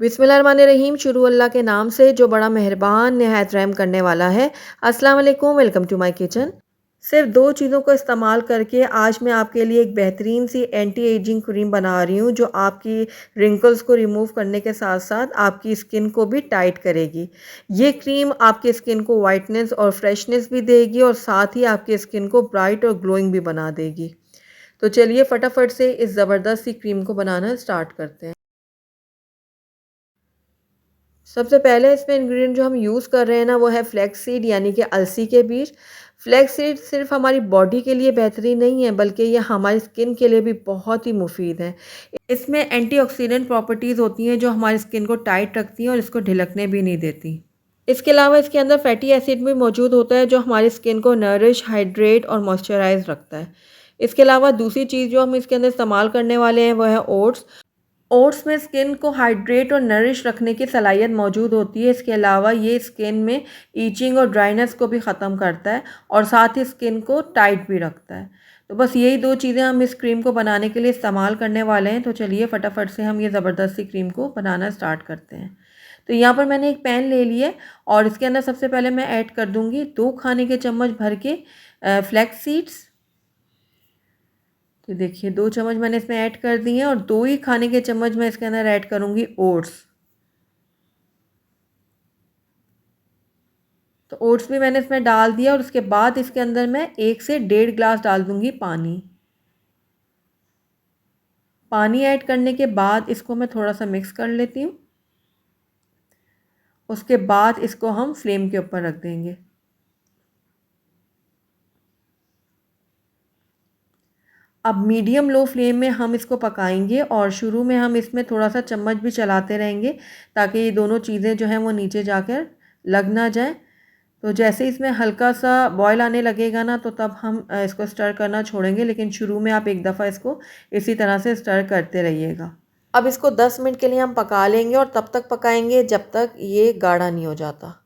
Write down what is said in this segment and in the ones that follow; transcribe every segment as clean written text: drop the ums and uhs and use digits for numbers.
बिस्मिल्लाहिर्रहमानिर्रहीम। शुरू अल्लाह के नाम से जो बड़ा मेहरबान नहायत रहम करने वाला है। अस्सलाम वालेकुम, वेलकम टू माय किचन। सिर्फ दो चीज़ों को इस्तेमाल करके आज मैं आपके लिए एक बेहतरीन सी एंटी एजिंग क्रीम बना रही हूँ जो आपकी रिंकल्स को रिमूव करने के साथ साथ आपकी स्किन को भी टाइट करेगी। ये क्रीम आपकी स्किन को वाइटनेस और फ्रेशनेस भी देगी और साथ ही आपकी स्किन को ब्राइट और ग्लोइंग भी बना देगी। तो चलिए फटाफट से इस ज़बरदस्त सी क्रीम को बनाना स्टार्ट करते हैं। सबसे पहले इसमें इंग्रेडिएंट जो हम यूज़ कर रहे हैं ना वो है फ्लैक्स सीड यानी कि अलसी के बीज। फ्लैक्स सीड सिर्फ हमारी बॉडी के लिए बेहतरीन नहीं है बल्कि ये हमारी स्किन के लिए भी बहुत ही मुफीद है। इसमें एंटीऑक्सीडेंट प्रॉपर्टीज़ होती हैं जो हमारी स्किन को टाइट रखती हैं और इसको ढिलकने भी नहीं देती। इसके अलावा इसके अंदर फैटी एसिड भी मौजूद होता है जो हमारी स्किन को नरिश, हाइड्रेट और मॉइस्चराइज रखता है। इसके अलावा दूसरी चीज़ जो हम इसके अंदर इस्तेमाल करने वाले हैं वो है ओट्स। ओट्स में स्किन को हाइड्रेट और नरिश रखने की सलाहियत मौजूद होती है। इसके अलावा ये स्किन में ईचिंग और ड्राइनेस को भी ख़त्म करता है और साथ ही स्किन को टाइट भी रखता है। तो बस यही दो चीज़ें हम इस क्रीम को बनाने के लिए इस्तेमाल करने वाले हैं। तो चलिए फटाफट से हम ये ज़बरदस्त सी क्रीम को बनाना स्टार्ट करते हैं। तो यहाँ पर मैंने एक पैन ले लिया और इसके अंदर सबसे पहले मैं ऐड कर दूँगी 2 खाने के चम्मच भर के फ्लैक्स सीड्स। तो देखिए 2 चम्मच मैंने इसमें ऐड कर दिए हैं और 2 ही खाने के चम्मच मैं इसके अंदर ऐड करूँगी ओट्स। तो ओट्स भी मैंने इसमें डाल दिया और उसके बाद इसके अंदर मैं 1 से 1.5 ग्लास डाल दूँगी पानी। पानी ऐड करने के बाद इसको मैं थोड़ा-सा मिक्स कर लेती हूँ। उसके बाद इसको हम फ्लेम के ऊपर रख देंगे। अब मीडियम लो फ्लेम में हम इसको पकाएंगे और शुरू में हम इसमें थोड़ा-सा चम्मच भी चलाते रहेंगे ताकि ये दोनों चीज़ें जो हैं वो नीचे जाकर लग ना जाएँ। तो जैसे इसमें हल्का सा बॉयल आने लगेगा ना तो तब हम इसको स्टर करना छोड़ेंगे, लेकिन शुरू में आप एक दफ़ा इसको इसी तरह से स्टर करते रहिएगा। अब इसको 10 मिनट के लिए हम पका लेंगे और तब तक पकाएंगे जब तक ये गाढ़ा नहीं हो जाता।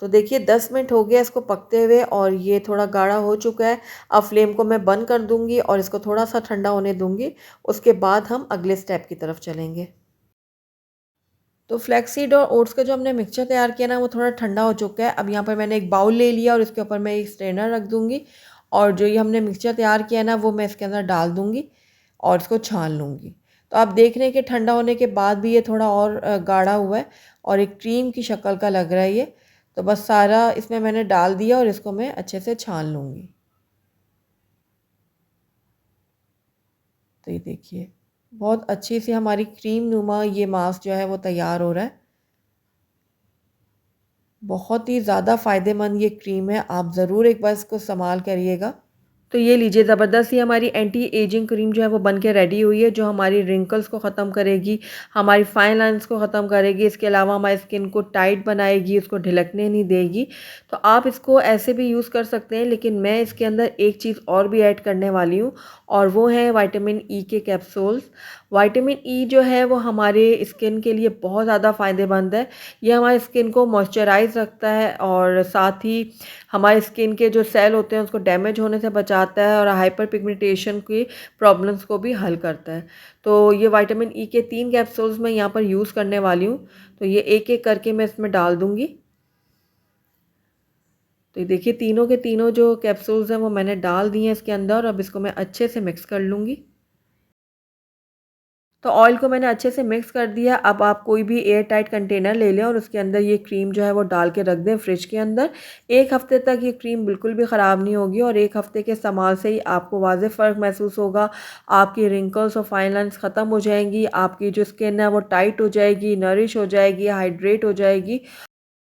तो देखिए 10 मिनट हो गया इसको पकते हुए और ये थोड़ा गाढ़ा हो चुका है। अब फ्लेम को मैं बंद कर दूँगी और इसको थोड़ा-सा ठंडा होने दूँगी। उसके बाद हम अगले स्टेप की तरफ चलेंगे। तो फ्लैक्सीड और ओट्स का जो हमने मिक्सचर तैयार किया ना वो थोड़ा ठंडा हो चुका है। अब यहाँ पर मैंने एक बाउल ले लिया और इसके ऊपर मैं एक स्ट्रेनर रख दूँगी और जो ये हमने मिक्सचर तैयार किया ना वो मैं इसके अंदर डाल दूँगी और इसको छान लूँगी। तो आप देख रहे हैं कि ठंडा होने के बाद भी ये थोड़ा और गाढ़ा हुआ है और एक क्रीम की शक्ल का लग रहा है ये। तो बस सारा इसमें मैंने डाल दिया और इसको मैं अच्छे से छान लूँगी। तो ये देखिए बहुत अच्छी सी हमारी क्रीम नुमा ये मास्क जो है वो तैयार हो रहा है। बहुत ही ज़्यादा फ़ायदेमंद ये क्रीम है, आप ज़रूर एक बार इसको इस्तेमाल करिएगा। तो ये लीजिए ज़बरदस्त ही हमारी एंटी एजिंग क्रीम जो है वो बन के रेडी हुई है, जो हमारी रिंकल्स को ख़त्म करेगी, हमारी फाइन लाइन्स को ख़त्म करेगी, इसके अलावा हमारी स्किन को टाइट बनाएगी, उसको ढिलकने नहीं देगी। तो आप इसको ऐसे भी यूज़ कर सकते हैं, लेकिन मैं इसके अंदर एक चीज़ और भी ऐड करने वाली हूँ और वो है विटामिन ई के कैप्सूल्स। विटामिन ई जो है वो हमारे स्किन के लिए बहुत ज़्यादा फ़ायदेमंद है। ये हमारी स्किन को मॉइस्चराइज़ रखता है और साथ ही हमारे स्किन के जो सेल होते हैं उसको डैमेज होने से बचाता है और हाइपर पिगमेंटेशन की प्रॉब्लम्स को भी हल करता है। तो ये विटामिन ई के 3 कैप्सूल्स मैं यहाँ पर यूज़ करने वाली हूँ। तो ये एक-एक करके मैं इसमें डाल दूँगी। तो ये देखिए तीनों के तीनों जो कैप्सूल्स हैं वो मैंने डाल दिए हैं इसके अंदर और अब इसको मैं अच्छे से मिक्स कर लूँगी। तो ऑयल को मैंने अच्छे से मिक्स कर दिया। अब आप कोई भी एयर टाइट कंटेनर ले लें और उसके अंदर ये क्रीम जो है वो डाल के रख दें फ्रिज के अंदर। 1 हफ़्ते तक ये क्रीम बिल्कुल भी ख़राब नहीं होगी और 1 हफ़्ते के इस्तेमाल से ही आपको वाज़ेह फ़र्क महसूस होगा। आपकी रिंकल्स और फाइन लाइन्स ख़त्म हो जाएँगी, आपकी जो स्किन है वो टाइट हो जाएगी, नरिश हो जाएगी, हाइड्रेट हो जाएगी।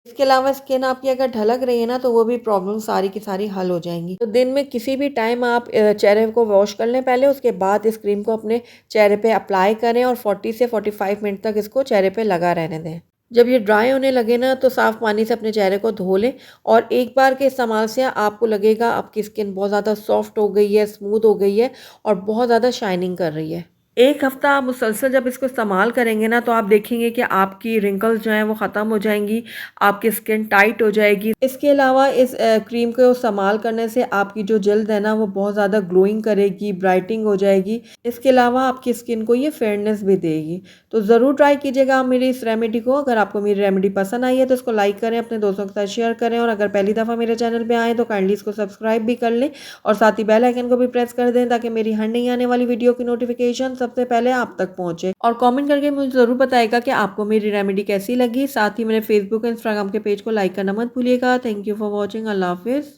इसके अलावा स्किन आपकी अगर ढलक रही है ना तो वो भी प्रॉब्लम सारी की सारी हल हो जाएंगी। तो दिन में किसी भी टाइम आप चेहरे को वॉश कर लें पहले, उसके बाद इस क्रीम को अपने चेहरे पे अप्लाई करें और 40 से 45 मिनट तक इसको चेहरे पे लगा रहने दें। जब ये ड्राई होने लगे ना तो साफ़ पानी से अपने चेहरे को धो लें और एक बार के इस्तेमाल से आपको लगेगा आपकी स्किन बहुत ज़्यादा सॉफ्ट हो गई है, स्मूथ हो गई है और बहुत ज़्यादा शाइनिंग कर रही है। 1 हफ़्ता आप मुसलसल जब इसको इस्तेमाल करेंगे ना, तो आप देखेंगे कि आपकी रिंकल्स जो हैं वो ख़त्म हो जाएँगी, आपकी स्किन टाइट हो जाएगी। इसके अलावा इस क्रीम को इस्तेमाल करने से आपकी जो जल्द है ना, वो बहुत ज़्यादा ग्लोइंग करेगी, ब्राइटनिंग हो जाएगी। इसके अलावा आपकी स्किन को ये फेयरनेस भी देगी। तो ज़रूर ट्राई कीजिएगा आप मेरी इस रेमेडी को। अगर आपको मेरी रेमेडी पसंद आई है तो इसको लाइक करें, अपने दोस्तों के साथ शेयर करें और अगर पहली दफ़ा मेरे चैनल पे आएँ तो काइंडली इसको सब्सक्राइब भी कर लें और साथ ही बेल आइकन को भी प्रेस कर दें ताकि मेरी हर नई आने वाली वीडियो की नोटिफिकेशन सबसे पहले आप तक पहुंचे। और कमेंट करके मुझे ज़रूर बताइएगा कि आपको मेरी रेमेडी कैसी लगी। साथ ही मेरे फेसबुक और इंस्टाग्राम के पेज को लाइक करना मत भूलिएगा। Thank you for watching. अल्लाह हाफिज़।